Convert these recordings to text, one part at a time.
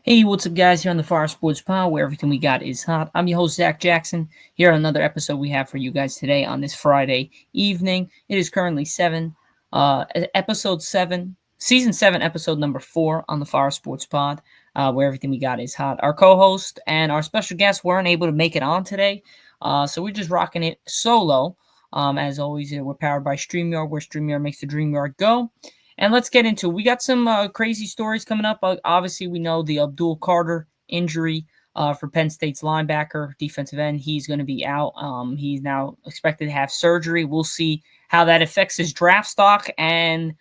Hey, what's up, guys? Here on the Fire Sports Pod, where everything we got is hot. I'm your host, Zach Jackson. Here on another episode we have for you guys today on this Friday evening. It is currently episode 7, season 7, episode number 4 on the Fire Sports Pod, where everything we got is hot. Our co-host and our special guest weren't able to make it on today, so we're just rocking it solo. As always, we're powered by StreamYard, where StreamYard makes the dream yard go. And let's get into it. We got some crazy stories coming up. Obviously, we know the Abdul Carter injury for Penn State's linebacker, defensive end. He's going to be out. He's now expected to have surgery. We'll see how that affects his draft stock and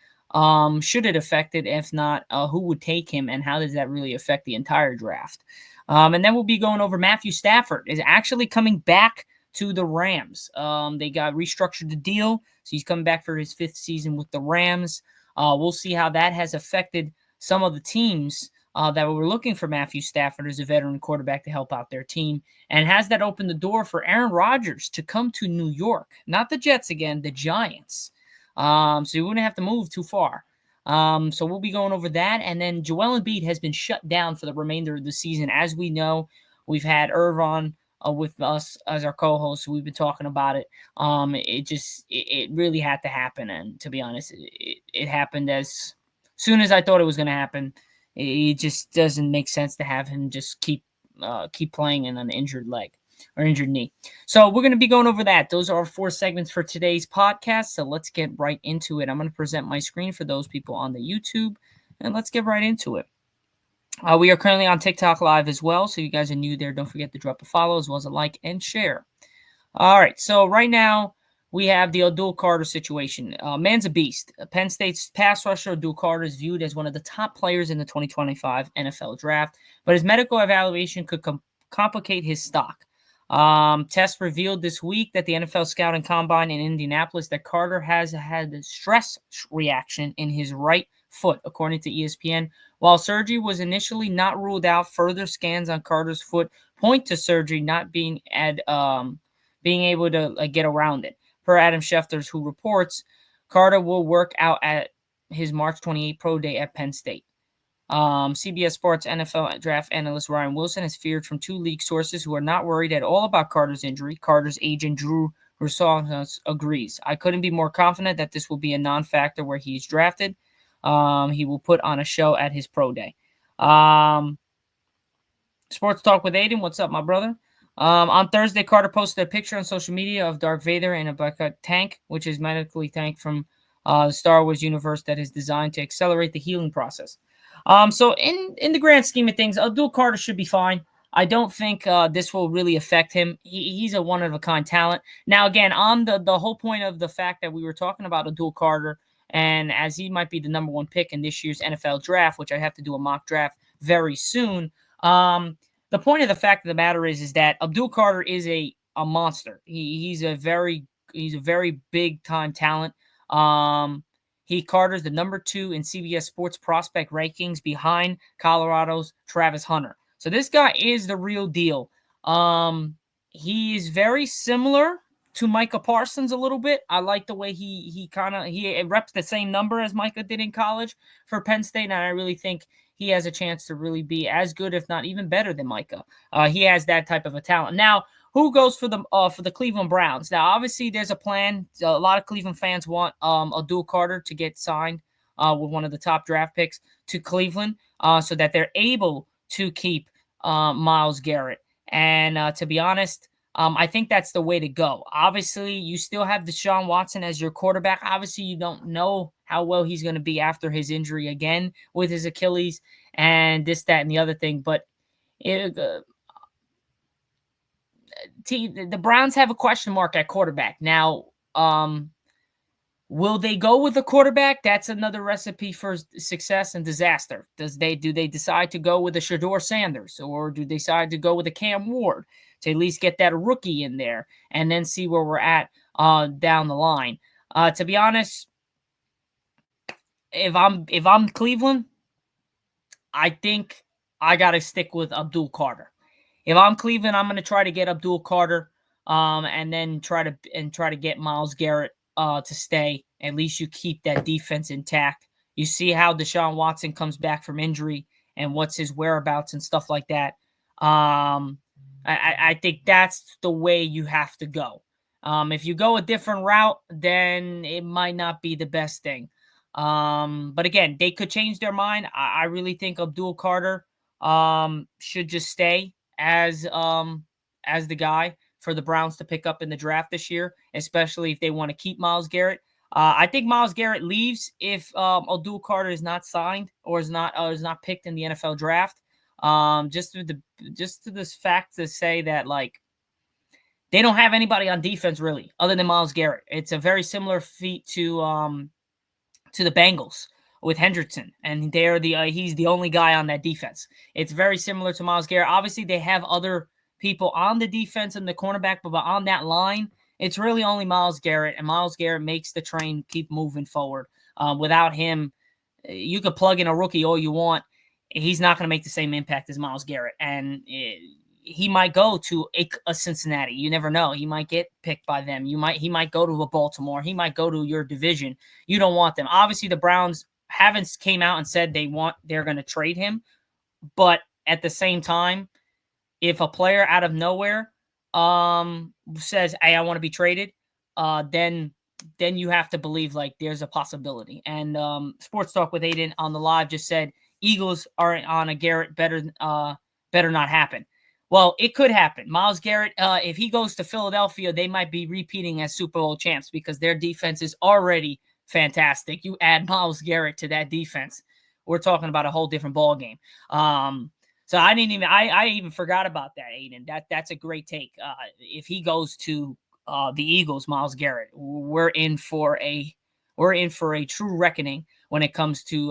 should it affect it. If not, who would take him and how does that really affect the entire draft? And then we'll be going over Matthew Stafford is actually coming back to the Rams. They got restructured the deal, so he's coming back for his 5th season with the Rams. We'll see how that has affected some of the teams that were looking for Matthew Stafford as a veteran quarterback to help out their team. And has that opened the door for Aaron Rodgers to come to New York? Not the Jets again, the Giants. So you wouldn't have to move too far. So we'll be going over that. And then Joel Embiid has been shut down for the remainder of the season. As we know, we've had Irvon with us as our co-host. We've been talking about it. It really had to happen, and to be honest, it happened as soon as I thought it was going to happen. It just doesn't make sense to have him just keep playing in an injured leg or injured knee. So we're going to be going over that. Those are our 4 segments for today's podcast. So let's get right into it. I'm going to present my screen for those people on the YouTube, and let's get right into it. We are currently on TikTok Live as well, so you guys are new there. Don't forget to drop a follow as well as a like and share. All right, so right now we have the Abdul Carter situation. Man's a beast. Penn State's pass rusher Abdul Carter is viewed as one of the top players in the 2025 NFL Draft, but his medical evaluation could complicate his stock. Tests revealed this week that the NFL Scouting Combine in Indianapolis that Carter has had a stress reaction in his right foot, according to ESPN. While surgery was initially not ruled out, further scans on Carter's foot point to surgery not being able to get around it. Per Adam Schefter, who reports, Carter will work out at his March 28 pro day at Penn State. CBS Sports NFL draft analyst Ryan Wilson has feared from 2 league sources who are not worried at all about Carter's injury. Carter's agent Drew Rousseau agrees. I couldn't be more confident that this will be a non-factor where he's drafted. He will put on a show at his pro day. Sports Talk with Aiden. What's up, my brother? On Thursday, Carter posted a picture on social media of Darth Vader in a Bacta tank, which is medically tank from the Star Wars universe that is designed to accelerate the healing process. So in the grand scheme of things, Abdul Carter should be fine. I don't think this will really affect him. He's a one-of-a-kind talent. Now, again, on the whole point of the fact that we were talking about Abdul Carter, and as he might be the number 1 pick in this year's NFL draft, which I have to do a mock draft very soon, the point of the fact of the matter is that Abdul Carter is a monster. He's a very big time talent. Carter's the number 2 in CBS Sports prospect rankings behind Colorado's Travis Hunter. So this guy is the real deal. He is very similar to Micah Parsons a little bit. I like the way he reps the same number as Micah did in college for Penn State, and I really think he has a chance to really be as good, if not even better than Micah. He has that type of a talent. Now, who goes for the Cleveland Browns? Now, obviously, there's a plan. A lot of Cleveland fans want Abdul Carter to get signed with one of the top draft picks to Cleveland so that they're able to keep Myles Garrett. And to be honest, I think that's the way to go. Obviously, you still have Deshaun Watson as your quarterback. Obviously, you don't know how well he's going to be after his injury again with his Achilles and this, that, and the other thing. But the Browns have a question mark at quarterback. Now, will they go with a quarterback? That's another recipe for success and disaster. Do they decide to go with a Shedeur Sanders, or do they decide to go with a Cam Ward to at least get that rookie in there and then see where we're at down the line? To be honest, if I'm Cleveland, I think I gotta stick with Abdul Carter. If I'm Cleveland, I'm gonna try to get Abdul Carter, and then try to get Myles Garrett to stay. At least you keep that defense intact. You see how Deshaun Watson comes back from injury, and what's his whereabouts and stuff like that. I think that's the way you have to go. If you go a different route, then it might not be the best thing. But again, they could change their mind. I really think Abdul Carter should just stay as the guy for the Browns to pick up in the draft this year, especially if they want to keep Myles Garrett. I think Myles Garrett leaves if Abdul Carter is not signed or is not picked in the NFL draft. Just to this fact to say that, like, they don't have anybody on defense really other than Myles Garrett. It's a very similar feat to the Bengals with Hendrickson, and he's the only guy on that defense. It's very similar to Myles Garrett. Obviously, they have other people on the defense and the cornerback, but on that line, it's really only Myles Garrett, and Myles Garrett makes the train keep moving forward. Without him, you could plug in a rookie all you want. He's not going to make the same impact as Myles Garrett, and he might go to a Cincinnati. You never know. He might get picked by them. He might go to a Baltimore. He might go to your division. You don't want them. Obviously, the Browns haven't came out and said they're going to trade him, but at the same time, if a player out of nowhere says, "Hey, I want to be traded," then you have to believe like there's a possibility. And Sports Talk with Aiden on the live just said Eagles are on a Garrett better not happen. Well, it could happen. Myles Garrett, if he goes to Philadelphia, they might be repeating as Super Bowl champs because their defense is already fantastic. You add Myles Garrett to that defense, we're talking about a whole different ball game. So I even forgot about that, Aiden. That's a great take. If he goes to the Eagles, Myles Garrett, we're in for a true reckoning when it comes to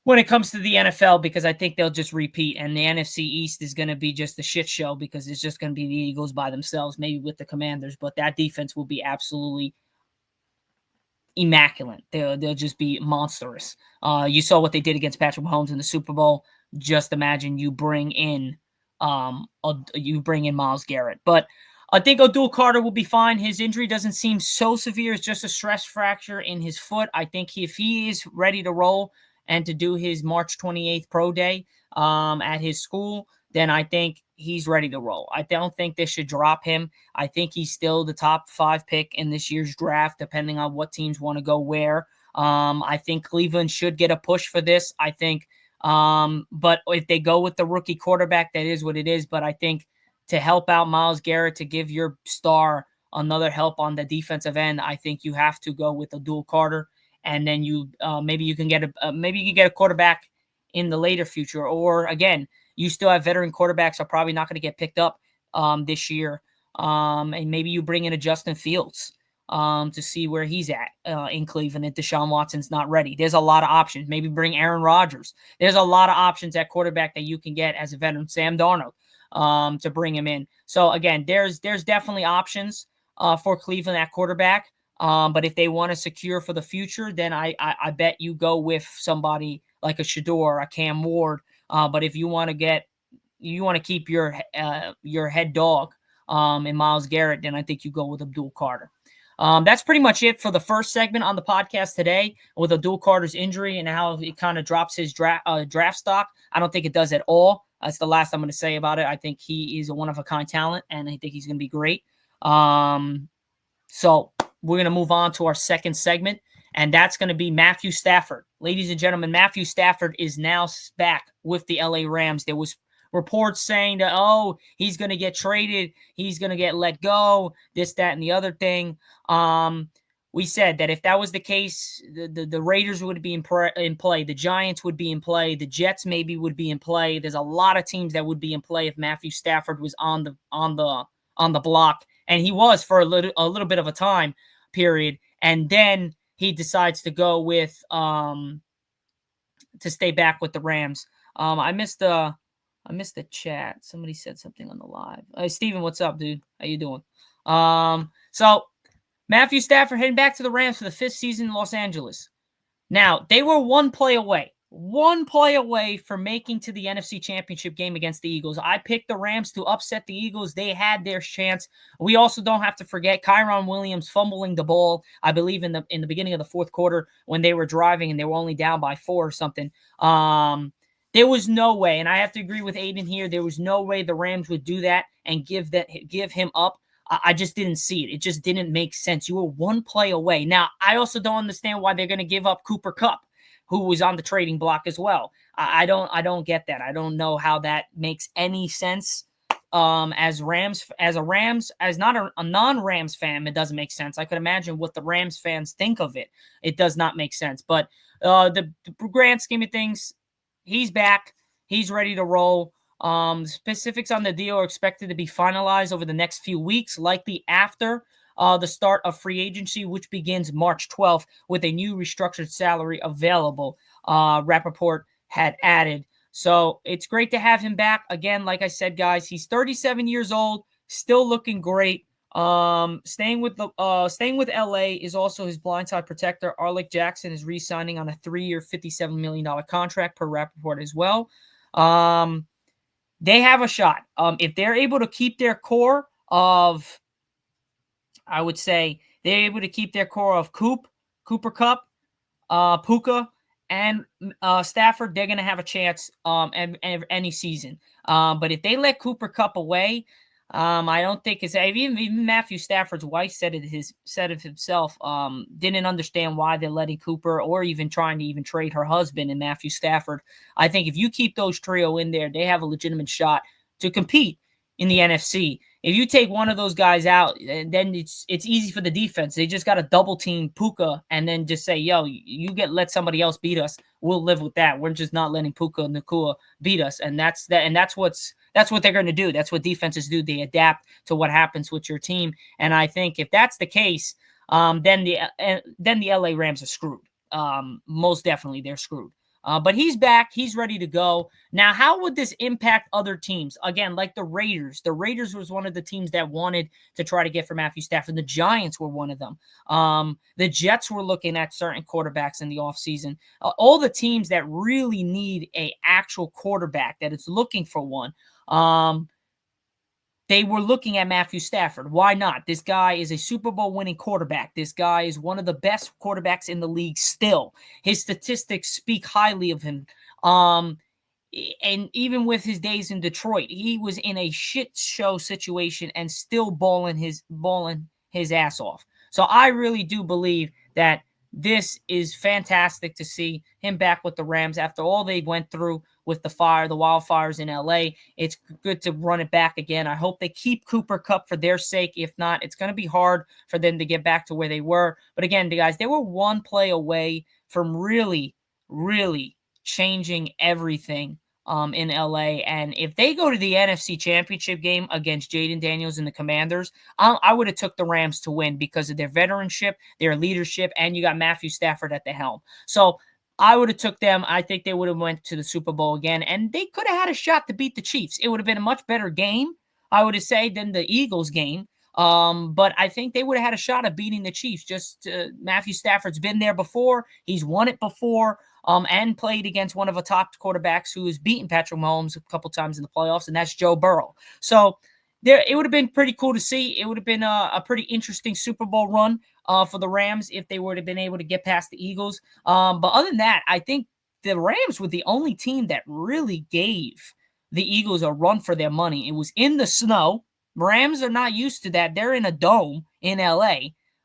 the NFL, because I think they'll just repeat, and the NFC East is going to be just a shit show because it's just going to be the Eagles by themselves, maybe with the Commanders, but that defense will be absolutely immaculate. They'll just be monstrous. You saw what they did against Patrick Mahomes in the Super Bowl. Just imagine you bring in Myles Garrett. But I think Abdul Carter will be fine. His injury doesn't seem so severe. It's just a stress fracture in his foot. I think if he is ready to roll and to do his March 28th pro day at his school, then I think he's ready to roll. I don't think they should drop him. I think he's still the top 5 pick in this year's draft, depending on what teams want to go where. I think Cleveland should get a push for this. I think, but if they go with the rookie quarterback, that is what it is. But I think to help out Myles Garrett, to give your star another help on the defensive end, I think you have to go with Abdul Carter. And then maybe you can get a quarterback in the later future. Or again, you still have veteran quarterbacks are probably not going to get picked up this year. And maybe you bring in a Justin Fields to see where he's at in Cleveland if Deshaun Watson's not ready. There's a lot of options. Maybe bring Aaron Rodgers. There's a lot of options at quarterback that you can get as a veteran. Sam Darnold to bring him in. So again, there's definitely options for Cleveland at quarterback. But if they want to secure for the future, then I bet you go with somebody like a Shador, a Cam Ward. But if you want to keep your head dog in Myles Garrett, then I think you go with Abdul Carter. That's pretty much it for the first segment on the podcast today with Abdul Carter's injury and how it kind of drops his draft stock. I don't think it does at all. That's the last I'm going to say about it. I think he is a one-of-a-kind talent, and I think he's going to be great. So we're going to move on to our second segment, and that's going to be Matthew Stafford. Ladies and gentlemen, Matthew Stafford is now back with the LA Rams. There was reports saying that, he's going to get traded, he's going to get let go, this, that, and the other thing. We said that if that was the case, the Raiders would be in play, the Giants would be in play, the Jets maybe would be in play. There's a lot of teams that would be in play if Matthew Stafford was on the block, and he was for a little bit of a time period, and then he decides to go with to stay back with the Rams. I missed the chat. Somebody said something on the live. Hey, Steven, what's up, dude? How you doing? So Matthew Stafford heading back to the Rams for the 5th season in Los Angeles. Now, they were one play away. one play away from making to the NFC Championship game against the Eagles. I picked the Rams to upset the Eagles. They had their chance. We also don't have to forget Kyron Williams fumbling the ball, I believe, in the beginning of the fourth quarter when they were driving and they were only down by 4 or something. There was no way, and I have to agree with Aiden here, there was no way the Rams would do that and give him up. I just didn't see it. It just didn't make sense. You were one play away. Now, I also don't understand why they're going to give up Cooper Kupp, who was on the trading block as well. I don't get that. I don't know how that makes any sense. As not a non-Rams fan, it doesn't make sense. I could imagine what the Rams fans think of it. It does not make sense. But the grand scheme of things, he's back. He's ready to roll. Specifics on the deal are expected to be finalized over the next few weeks, likely after the start of free agency, which begins March 12th with a new restructured salary available. Rappaport had added. So it's great to have him back. Again, like I said, guys, he's 37 years old, still looking great. Staying with LA is also his blindside protector. Arlick Jackson is re-signing on a 3-year, $57 million contract per Rappaport as well. They have a shot. If they're able to keep their core of, I would say, they're able to keep their core of Cooper Kupp, Puka, and Stafford, they're going to have a chance any season. But if they let Cooper Kupp away, I don't think it's even Matthew Stafford's wife said it himself. Didn't understand why they're letting Cooper or even trying to even trade her husband and Matthew Stafford. I think if you keep those trio in there, they have a legitimate shot to compete in the NFC. If you take one of those guys out, then it's easy for the defense. They just got to double team Puka and then just say, "Yo, let somebody else beat us. We'll live with that. We're just not letting Puka and Nakua beat us." And that's what they're going to do. That's what defenses do. They adapt to what happens with your team. And I think if that's the case, then the LA Rams are screwed. Most definitely, they're screwed. But he's back. He's ready to go. Now, how would this impact other teams? Again, like the Raiders. The Raiders was one of the teams that wanted to try to get for Matthew Stafford. The Giants were one of them. The Jets were looking at certain quarterbacks in the offseason. All the teams that really need an actual quarterback, that is looking for one, they were looking at Matthew Stafford. Why not? This guy is a Super Bowl winning quarterback. This guy is one of the best quarterbacks in the league still. His statistics speak highly of him. And even with his days in Detroit, he was in a shit show situation and still balling his ass off. So I really do believe that this is fantastic to see him back with the Rams after all they went through with the wildfires in LA. It's good to run it back again. I hope they keep Cooper Kupp for their sake. If not, it's going to be hard for them to get back to where they were. But again, guys, they were one play away from really, really changing everything in LA. And if they go to the NFC Championship game against Jaden Daniels and the Commanders, I would have took the Rams to win because of their veteranship, their leadership, and you got Matthew Stafford at the helm. So I would have took them. I think they would have went to the Super Bowl again, and they could have had a shot to beat the Chiefs. It would have been a much better game, I would have said, than the Eagles game. But I think they would have had a shot at beating the Chiefs. Just Matthew Stafford's been there before. He's won it before. And played against one of the top quarterbacks who has beaten Patrick Mahomes a couple times in the playoffs, and that's Joe Burrow. So it would have been pretty cool to see. It would have been a pretty interesting Super Bowl run for the Rams if they would have been able to get past the Eagles. But other than that, I think the Rams were the only team that really gave the Eagles a run for their money. It was in the snow. Rams are not used to that. They're in a dome in LA.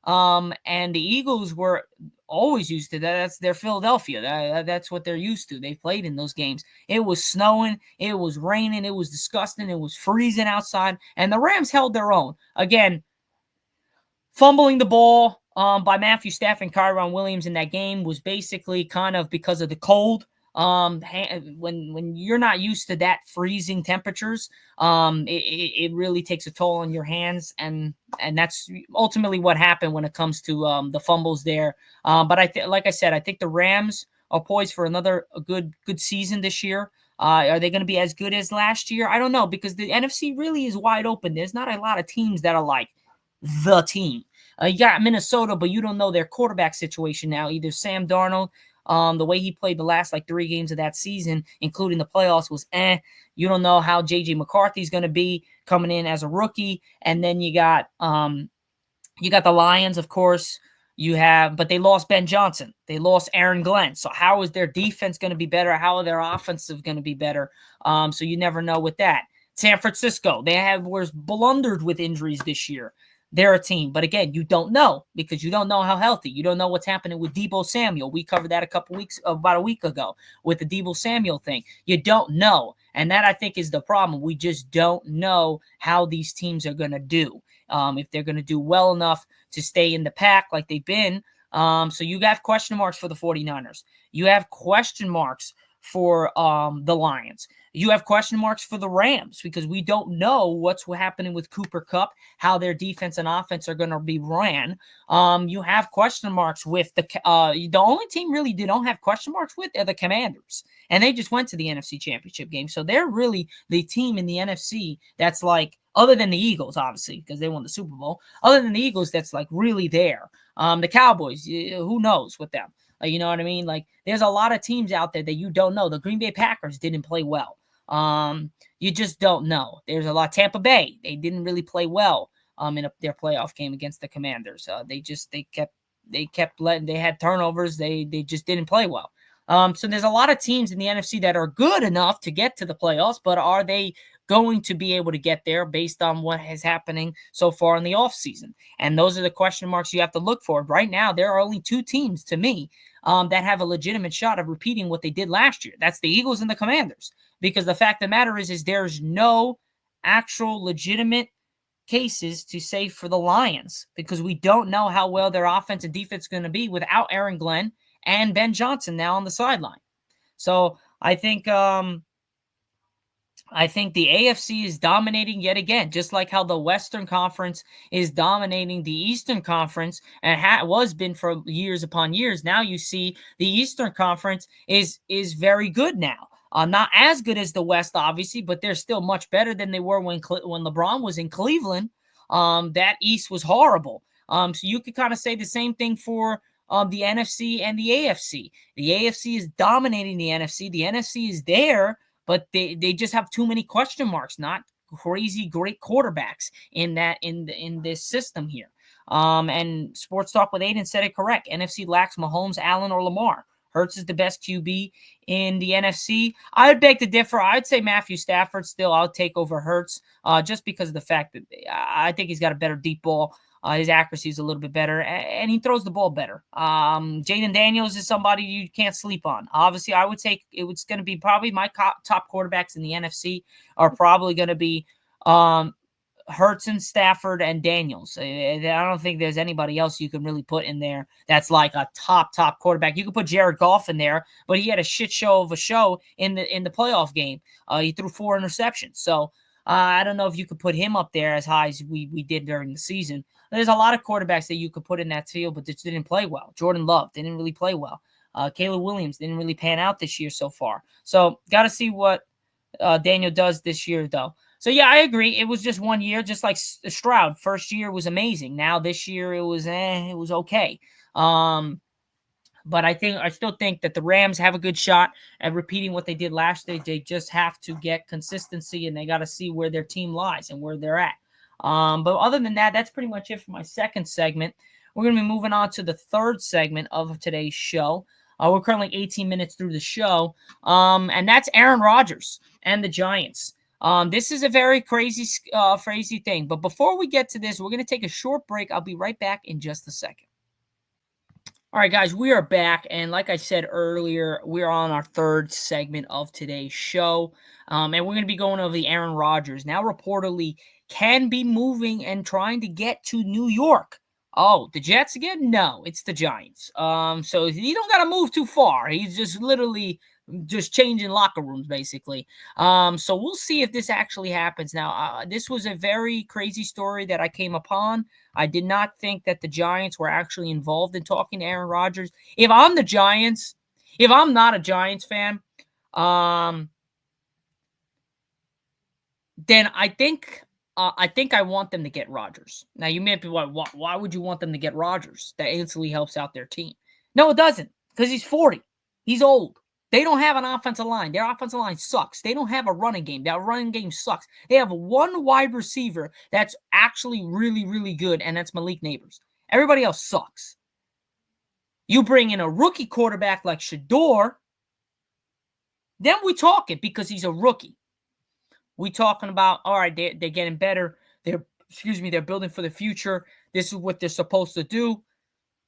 And the Eagles were always used to that. That's their Philadelphia. That's what they're used to. They played in those games. It was snowing. It was raining. It was disgusting. It was freezing outside. And the Rams held their own. Again, fumbling the ball by Matthew Stafford and Kyron Williams in that game was basically kind of because of the cold. When you're not used to that freezing temperatures, it really takes a toll on your hands, and that's ultimately what happened when it comes to the fumbles there. But like I said, I think the Rams are poised for another good season this year. Are they going to be as good as last year? I don't know, because the NFC really is wide open. There's not a lot of teams that are like the team. You got Minnesota, but you don't know their quarterback situation now. Either Sam Darnold The way he played the last like 3 games of that season, including the playoffs, was You don't know how JJ McCarthy's going to be coming in as a rookie, and then you got the Lions, of course. But they lost Ben Johnson. They lost Aaron Glenn. So how is their defense going to be better? How are their offensive going to be better? So you never know with that. San Francisco, was blundered with injuries this year. They're a team. But again, you don't know because you don't know how healthy. You don't know what's happening with Deebo Samuel. We covered that about a week ago with the Deebo Samuel thing. You don't know. And that, I think, is the problem. We just don't know how these teams are going to do. If they're going to do well enough to stay in the pack like they've been. So you have question marks for the 49ers. You have question marks for the Lions. You have question marks for the Rams because we don't know what's happening with Cooper Kupp, how their defense and offense are going to be ran. You have question marks with the only team really they don't have question marks with are the Commanders. And they just went to the NFC Championship game. So they're really the team in the NFC that's like, other than the Eagles, obviously, because they won the Super Bowl, other than the Eagles, that's like really there. The Cowboys, who knows with them? You know what I mean? Like, there's a lot of teams out there that you don't know. The Green Bay Packers didn't play well. You just don't know. There's a lot. Tampa Bay, they didn't really play well in their playoff game against the Commanders. They kept letting, they had turnovers. They just didn't play well. So there's a lot of teams in the NFC that are good enough to get to the playoffs, but are they going to be able to get there based on what is happening so far in the offseason? And those are the question marks you have to look for. Right now, there are only 2 teams, to me, that have a legitimate shot of repeating what they did last year. That's the Eagles and the Commanders. Because the fact of the matter is there's no actual legitimate cases to say for the Lions because we don't know how well their offense and defense is going to be without Aaron Glenn and Ben Johnson now on the sideline. So I think the AFC is dominating yet again, just like how the Western Conference is dominating the Eastern Conference and was been for years upon years. Now you see the Eastern Conference is very good now. Not as good as the West, obviously, but they're still much better than they were when LeBron was in Cleveland. That East was horrible. So you could kind of say the same thing for the NFC and the AFC. The AFC is dominating the NFC. The NFC is there, but they just have too many question marks, not crazy great quarterbacks in this system here. And Sports Talk with Aiden said it correct. NFC lacks Mahomes, Allen, or Lamar. Hurts is the best QB in the NFC. I would beg to differ. I'd say Matthew Stafford still. I'll take over Hurts just because of the fact that I think he's got a better deep ball. His accuracy is a little bit better, and he throws the ball better. Jaden Daniels is somebody you can't sleep on. Obviously, I would say it's going to be probably my top quarterbacks in the NFC are probably going to be Hurts and Stafford and Daniels. I don't think there's anybody else you can really put in there that's like a top quarterback. You could put Jared Goff in there, but he had a shit show of a show in the playoff game. He threw 4 interceptions. So I don't know if you could put him up there as high as we did during the season. There's a lot of quarterbacks that you could put in that field, but just didn't play well. Jordan Love didn't really play well. Caleb Williams didn't really pan out this year so far. So got to see what Daniel does this year, though. So, yeah, I agree. It was just 1 year, just like Stroud. First year was amazing. Now this year it was okay. But I still think that the Rams have a good shot at repeating what they did last year. They just have to get consistency, and they got to see where their team lies and where they're at. But other than that, that's pretty much it for my second segment. We're going to be moving on to the third segment of today's show. We're currently 18 minutes through the show, and that's Aaron Rodgers and the Giants. This is a very crazy thing. But before we get to this, we're going to take a short break. I'll be right back in just a second. All right, guys, we are back. And like I said earlier, we're on our third segment of today's show. And we're going to be going over the Aaron Rodgers. Now, reportedly, can be moving and trying to get to New York. Oh, the Jets again? No, it's the Giants. So he don't got to move too far. He's just literally just changing locker rooms, basically. So we'll see if this actually happens. Now, this was a very crazy story that I came upon. I did not think that the Giants were actually involved in talking to Aaron Rodgers. If I'm the Giants, if I'm not a Giants fan, then I think I want them to get Rodgers. Now, you may be like, why would you want them to get Rodgers? That instantly helps out their team. No, it doesn't, because he's 40. He's old. They don't have an offensive line. Their offensive line sucks. They don't have a running game. That running game sucks. They have one wide receiver that's actually really, really good, and that's Malik Neighbors. Everybody else sucks. You bring in a rookie quarterback like Shador, then we talk it because he's a rookie. We talking about, all right, they're getting better. They're building for the future. This is what they're supposed to do.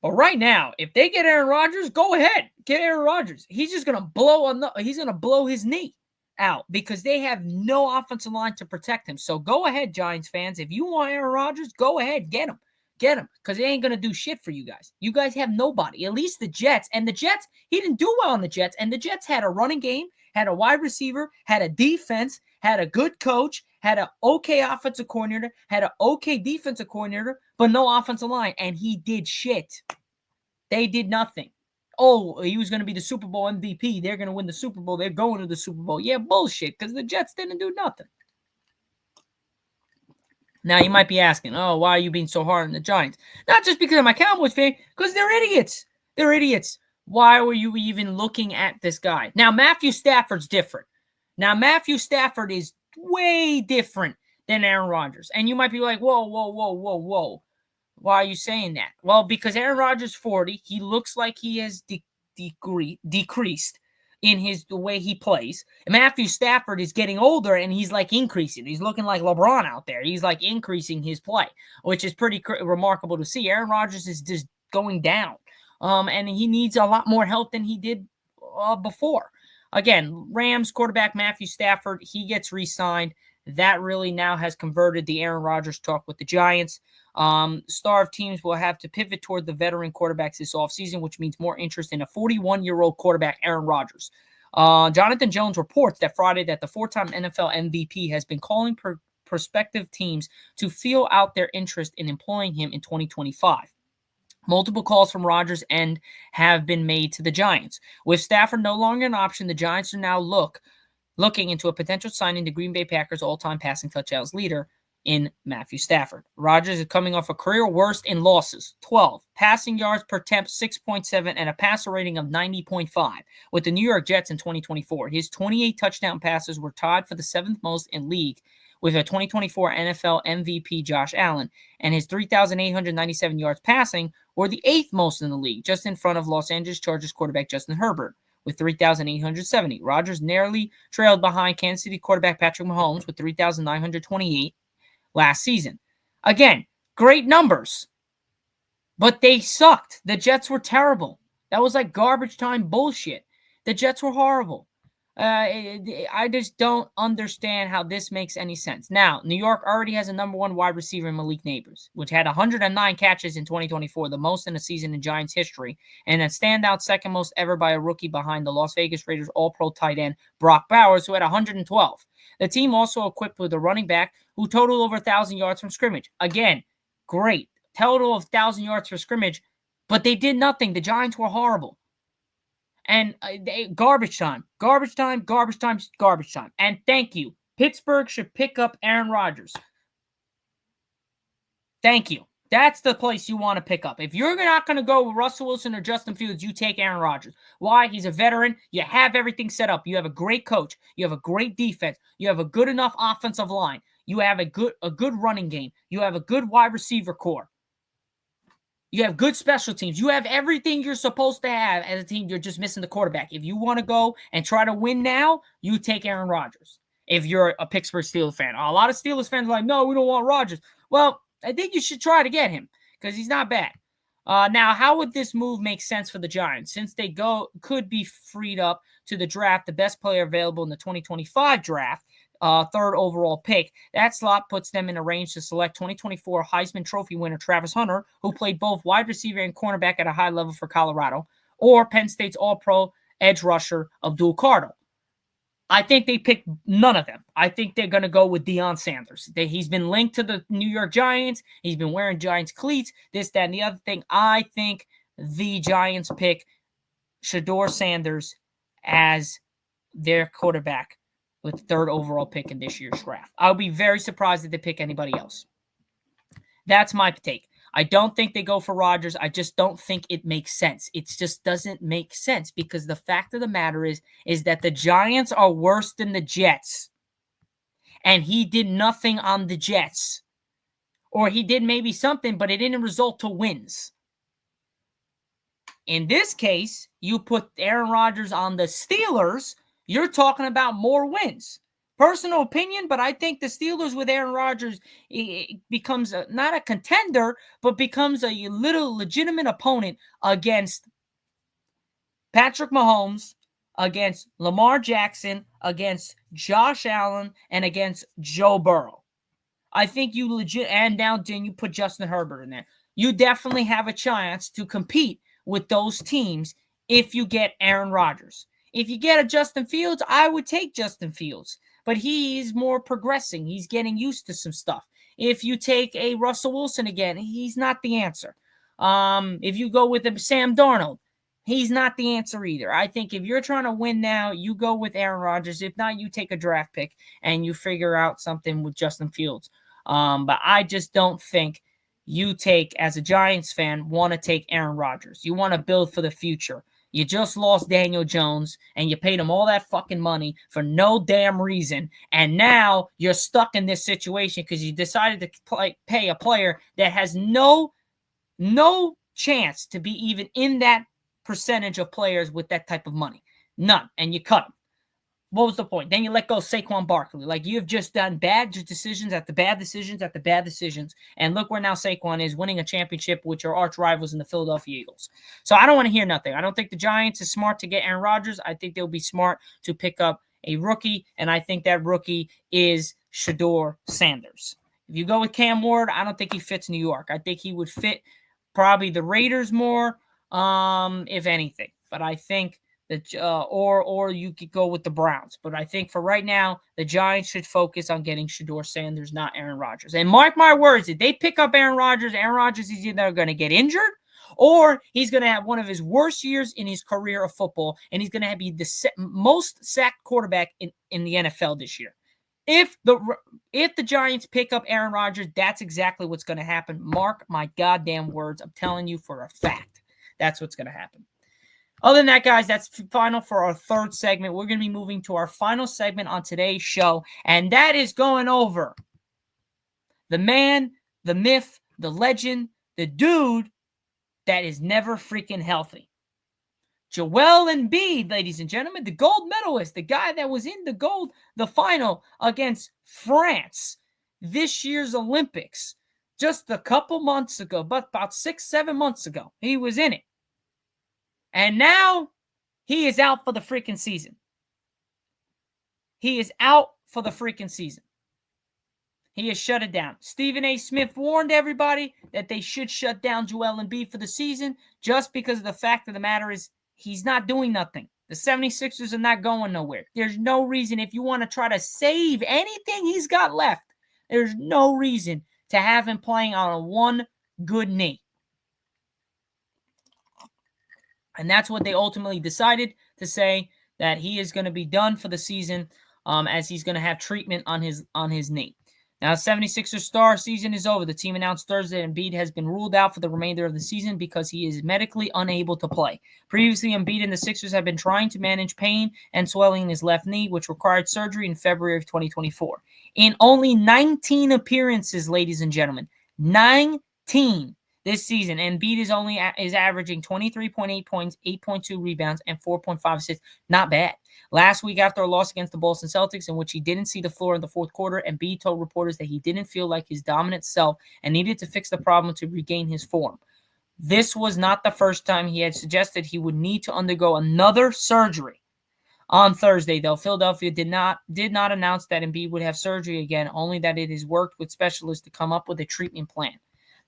But right now, if they get Aaron Rodgers, go ahead. Get Aaron Rodgers. He's just going to blow his knee out because they have no offensive line to protect him. So go ahead, Giants fans. If you want Aaron Rodgers, go ahead. Get him. Get him because they ain't going to do shit for you guys. You guys have nobody. At least the Jets. And the Jets, he didn't do well on the Jets. And the Jets had a running game, had a wide receiver, had a defense, had a good coach, had an okay offensive coordinator, had an okay defensive coordinator, but no offensive line. And he did shit. They did nothing. Oh, he was going to be the Super Bowl MVP. They're going to win the Super Bowl. They're going to the Super Bowl. Yeah, bullshit, because the Jets didn't do nothing. Now, you might be asking, oh, why are you being so hard on the Giants? Not just because I'm a Cowboys fan, because they're idiots. They're idiots. Why were you even looking at this guy? Now, Matthew Stafford's different. Now, Matthew Stafford is way different than Aaron Rodgers. And you might be like, whoa, whoa, whoa, whoa, whoa. Why are you saying that? Well, because Aaron Rodgers 40, he looks like he has decreased in the way he plays. And Matthew Stafford is getting older, and he's like increasing. He's looking like LeBron out there. He's like increasing his play, which is pretty remarkable to see. Aaron Rodgers is just going down, and he needs a lot more help than he did before. Again, Rams quarterback Matthew Stafford, he gets re-signed. That really now has converted the Aaron Rodgers talk with the Giants. Starved teams will have to pivot toward the veteran quarterbacks this offseason, which means more interest in a 41-year-old quarterback, Aaron Rodgers. Jonathan Jones reports that Friday that the four-time NFL MVP has been calling prospective teams to feel out their interest in employing him in 2025. Multiple calls from Rodgers have been made to the Giants. With Stafford no longer an option, the Giants are now looking into a potential signing the Green Bay Packers all-time passing touchdowns leader in Matthew Stafford. Rodgers is coming off a career worst in losses, 12, passing yards per attempt 6.7, and a passer rating of 90.5 with the New York Jets in 2024. His 28 touchdown passes were tied for the seventh most in league with a 2024 NFL MVP Josh Allen, and his 3,897 yards passing were the eighth most in the league, just in front of Los Angeles Chargers quarterback Justin Herbert with 3,870. Rodgers narrowly trailed behind Kansas City quarterback Patrick Mahomes with 3,928 last season. Again, great numbers, but they sucked. The Jets were terrible. That was like garbage time bullshit. The Jets were horrible. I just don't understand how this makes any sense. Now, New York already has a number one wide receiver in Malik Neighbors, which had 109 catches in 2024, the most in a season in Giants history, and a standout second most ever by a rookie behind the Las Vegas Raiders all-pro tight end Brock Bowers, who had 112. The team also equipped with a running back who totaled over 1,000 yards from scrimmage. Again, great. Total of 1,000 yards for scrimmage, but they did nothing. The Giants were horrible. And garbage time. And thank you. Pittsburgh should pick up Aaron Rodgers. Thank you. That's the place you want to pick up. If you're not going to go with Russell Wilson or Justin Fields, you take Aaron Rodgers. Why? He's a veteran. You have everything set up. You have a great coach. You have a great defense. You have a good enough offensive line. You have a good running game. You have a good wide receiver core. You have good special teams. You have everything you're supposed to have as a team. You're just missing the quarterback. If you want to go and try to win now, you take Aaron Rodgers. If you're a Pittsburgh Steelers fan. A lot of Steelers fans are like, no, we don't want Rodgers. Well, I think you should try to get him because he's not bad. Now, how would this move make sense for the Giants? Since they could be freed up to the draft, the best player available in the 2025 draft, third overall pick. That slot puts them in a range to select 2024 Heisman Trophy winner Travis Hunter, who played both wide receiver and cornerback at a high level for Colorado, or Penn State's all-pro edge rusher Abdul Carter. I think they picked none of them. I think they're going to go with Deion Sanders. He's been linked to the New York Giants. He's been wearing Giants cleats, this, that, and the other thing. I think the Giants pick Shador Sanders as their quarterback with the third overall pick in this year's draft. I'll be very surprised if they pick anybody else. That's my take. I don't think they go for Rodgers. I just don't think it makes sense. It just doesn't make sense because the fact of the matter is that the Giants are worse than the Jets. And he did nothing on the Jets. Or he did maybe something, but it didn't result to wins. In this case, you put Aaron Rodgers on the Steelers, you're talking about more wins. Personal opinion, but I think the Steelers with Aaron Rodgers becomes not a contender, but becomes a little legitimate opponent against Patrick Mahomes, against Lamar Jackson, against Josh Allen, and against Joe Burrow. I think you legit, and now then you put Justin Herbert in there. You definitely have a chance to compete with those teams if you get Aaron Rodgers. If you get a Justin Fields, I would take Justin Fields. But he's more progressing. He's getting used to some stuff. If you take a Russell Wilson again, he's not the answer. If you go with Sam Darnold, he's not the answer either. I think if you're trying to win now, you go with Aaron Rodgers. If not, you take a draft pick and you figure out something with Justin Fields. But I just don't think you take, as a Giants fan, want to take Aaron Rodgers. You want to build for the future. You just lost Daniel Jones, and you paid him all that fucking money for no damn reason. And now you're stuck in this situation because you decided to pay a player that has no chance to be even in that percentage of players with that type of money. None. And you cut him. What was the point? Then you let go of Saquon Barkley. Like, you've just done bad decisions after bad decisions after bad decisions. And look where now Saquon is, winning a championship with your arch rivals in the Philadelphia Eagles. So I don't want to hear nothing. I don't think the Giants is smart to get Aaron Rodgers. I think they'll be smart to pick up a rookie. And I think that rookie is Shedeur Sanders. If you go with Cam Ward, I don't think he fits New York. I think he would fit probably the Raiders more, if anything. But I think that, or you could go with the Browns. But I think for right now, the Giants should focus on getting Shedeur Sanders, not Aaron Rodgers. And mark my words, if they pick up Aaron Rodgers is either going to get injured or he's going to have one of his worst years in his career of football, and he's going to be the most sacked quarterback in the NFL this year. If the Giants pick up Aaron Rodgers, that's exactly what's going to happen. Mark my goddamn words. I'm telling you for a fact. That's what's going to happen. Other than that, guys, that's final for our third segment. We're going to be moving to our final segment on today's show, and that is going over the man, the myth, the legend, the dude that is never freaking healthy. Joel Embiid, ladies and gentlemen, the gold medalist, the guy that was in the final against France this year's Olympics just a couple months ago, but about 6-7 months ago, he was in it. And now he is out for the freaking season. He is out for the freaking season. He has shut it down. Stephen A. Smith warned everybody that they should shut down Joel Embiid for the season just because of the fact of the matter is he's not doing nothing. The 76ers are not going nowhere. There's no reason, if you want to try to save anything he's got left, there's no reason to have him playing on a one good knee. And that's what they ultimately decided to say, that he is going to be done for the season, as he's going to have treatment on his knee. Now, 76ers star season is over. The team announced Thursday that Embiid has been ruled out for the remainder of the season because he is medically unable to play. Previously, Embiid and the Sixers have been trying to manage pain and swelling in his left knee, which required surgery in February of 2024. In only 19 appearances, ladies and gentlemen, 19 this season, Embiid is averaging 23.8 points, 8.2 rebounds, and 4.5 assists. Not bad. Last week, after a loss against the Boston Celtics, in which he didn't see the floor in the fourth quarter, Embiid told reporters that he didn't feel like his dominant self and needed to fix the problem to regain his form. This was not the first time he had suggested he would need to undergo another surgery. On Thursday, though, Philadelphia did not announce that Embiid would have surgery again, only that it has worked with specialists to come up with a treatment plan.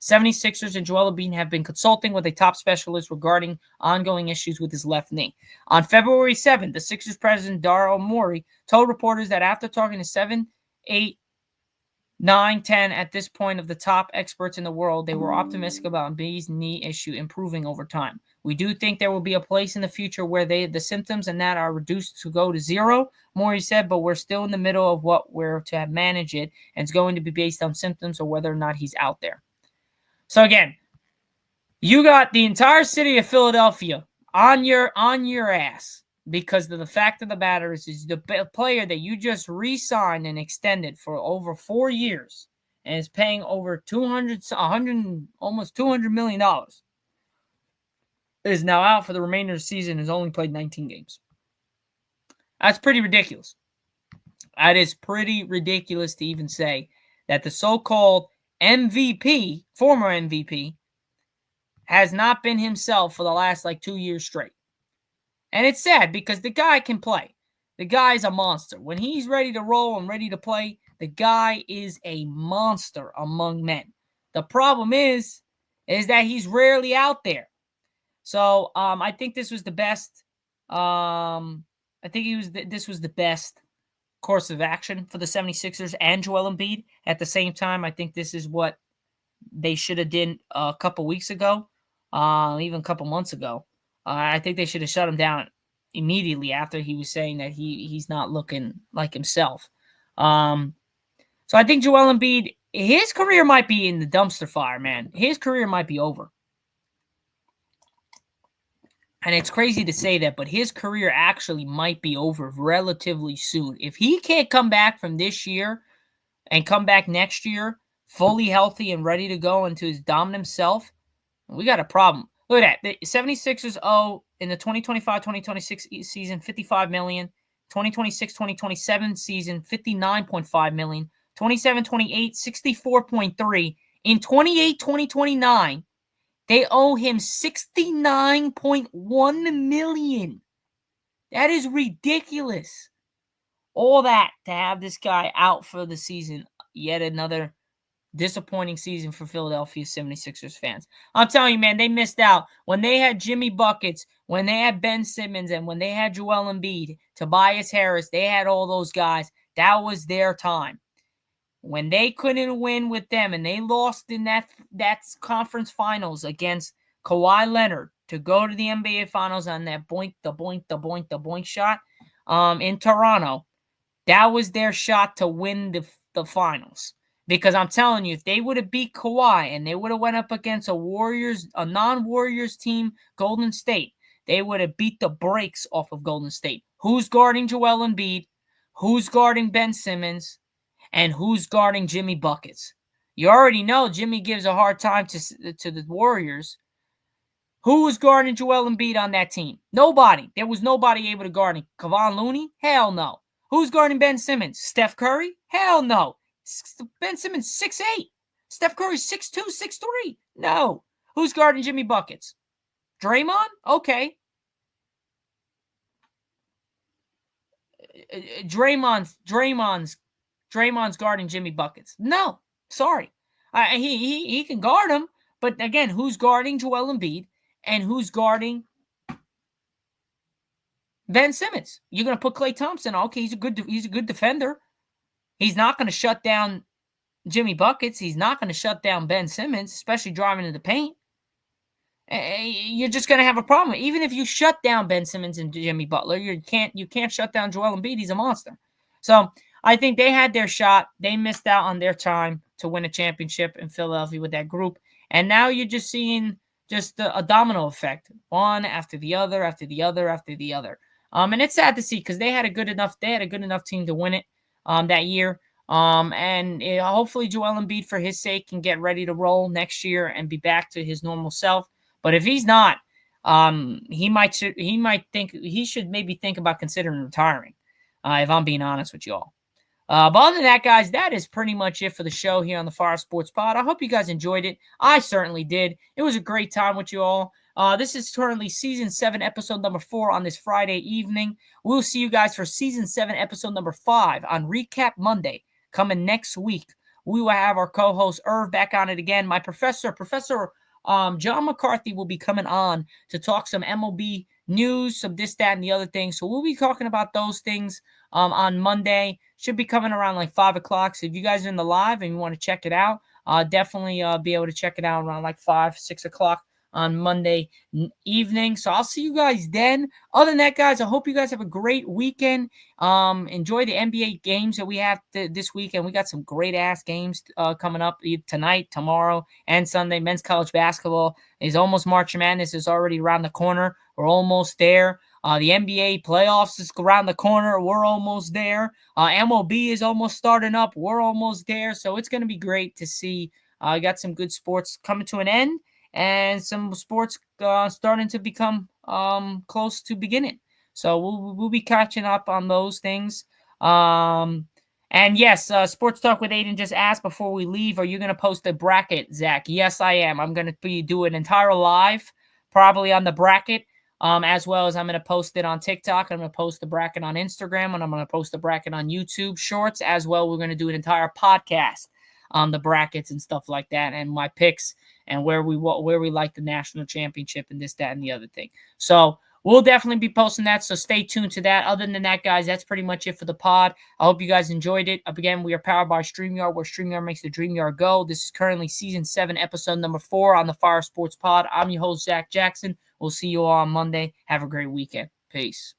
76ers and Joel Embiid have been consulting with a top specialist regarding ongoing issues with his left knee. On February 7th, the Sixers president, Daryl Morey, told reporters that after talking to 7, 8, 9, 10 at this point of the top experts in the world, they were optimistic about Embiid's knee issue improving over time. We do think there will be a place in the future where the symptoms and that are reduced to go to zero, Morey said, but we're still in the middle of what we're to manage it, and it's going to be based on symptoms or whether or not he's out there. So again, you got the entire city of Philadelphia on your ass because of the fact of the matter is the player that you just re-signed and extended for over 4 years and is paying over almost $200 million is now out for the remainder of the season and has only played 19 games. That's pretty ridiculous. That is pretty ridiculous to even say that the so-called MVP, former MVP, has not been himself for the last 2 years straight. And it's sad because the guy can play. The guy's a monster. When he's ready to roll and ready to play, the guy is a monster among men. The problem is that he's rarely out there. So I think this was the best. This was the best course of action for the 76ers and Joel Embiid. At the same time, I think this is what they should have done a couple weeks ago, even a couple months ago. I think they should have shut him down immediately after he was saying that he's not looking like himself. So I think Joel Embiid, his career might be in the dumpster fire, man. His career might be over. And it's crazy to say that, but his career actually might be over relatively soon. If he can't come back from this year and come back next year fully healthy and ready to go into his dominant self, we got a problem. Look at that. The 76ers owe in the 2025-2026 season $55 million, 2026-2027 season $59.5 million, 27-28 $64.3, in 28-2029 they owe him $69.1 million. That is ridiculous. All that to have this guy out for the season. Yet another disappointing season for Philadelphia 76ers fans. I'm telling you, man, they missed out. When they had Jimmy Buckets, when they had Ben Simmons, and when they had Joel Embiid, Tobias Harris, they had all those guys. That was their time. When they couldn't win with them and they lost in that conference finals against Kawhi Leonard to go to the NBA finals on that boink shot in Toronto, that was their shot to win the finals. Because I'm telling you, if they would have beat Kawhi and they would have went up against a non-Warriors team, Golden State, they would have beat the brakes off of Golden State. Who's guarding Joel Embiid? Who's guarding Ben Simmons? And who's guarding Jimmy Buckets? You already know Jimmy gives a hard time to the Warriors. Who was guarding Joel Embiid on that team? Nobody. There was nobody able to guard him. Kevon Looney? Hell no. Who's guarding Ben Simmons? Steph Curry? Hell no. Ben Simmons 6'8". Steph Curry 6'2", 6'3". No. Who's guarding Jimmy Buckets? Draymond? Okay. Draymond's guarding Jimmy Buckets. No, sorry. He can guard him, but again, who's guarding Joel Embiid and who's guarding Ben Simmons? You're going to put Klay Thompson. Okay, he's a good defender. He's not going to shut down Jimmy Buckets. He's not going to shut down Ben Simmons, especially driving in the paint. You're just going to have a problem. Even if you shut down Ben Simmons and Jimmy Butler, you can't shut down Joel Embiid. He's a monster. So I think they had their shot. They missed out on their time to win a championship in Philadelphia with that group. And now you're just seeing a domino effect, one after the other, after the other, after the other. And it's sad to see because they had a good enough team to win it that year. Hopefully Joel Embiid, for his sake, can get ready to roll next year and be back to his normal self. But if he's not, he should maybe think about considering retiring. If I'm being honest with y'all. But other than that, guys, that is pretty much it for the show here on the Fire Sports Pod. I hope you guys enjoyed it. I certainly did. It was a great time with you all. This is currently Season 7, Episode number 4 on this Friday evening. We'll see you guys for Season 7, Episode number 5 on Recap Monday coming next week. We will have our co-host Irv back on it again. My Professor John McCarthy will be coming on to talk some MLB news, some this, that, and the other things. So we'll be talking about those things on Monday. Should be coming around 5 o'clock. So if you guys are in the live and you want to check it out, definitely be able to check it out around 5, 6 o'clock on Monday evening. So I'll see you guys then. Other than that, guys, I hope you guys have a great weekend. Enjoy the NBA games that we have this weekend. We got some great ass games coming up tonight, tomorrow, and Sunday. Men's college basketball is almost March Madness is already around the corner. We're almost there. The NBA playoffs is around the corner. We're almost there. MLB is almost starting up. We're almost there. So it's going to be great to see. I got some good sports coming to an end and some sports starting to become close to beginning. So we'll be catching up on those things. And yes, Sports Talk with Aiden just asked before we leave, are you going to post a bracket, Zach? Yes, I am. I'm going to do an entire live, probably on the bracket, as well as I'm going to post it on TikTok. I'm going to post the bracket on Instagram, and I'm going to post the bracket on YouTube Shorts as well. We're going to do an entire podcast on the brackets and stuff like that, and my picks and where we like the national championship and this, that, and the other thing. So we'll definitely be posting that, so stay tuned to that. Other than that, guys, that's pretty much it for the pod. I hope you guys enjoyed it. Again, we are powered by StreamYard, where StreamYard makes the dream yard go. This is currently Season 7, Episode number 4 on the Fire Sports Pod. I'm your host, Zach Jackson. We'll see you all on Monday. Have a great weekend. Peace.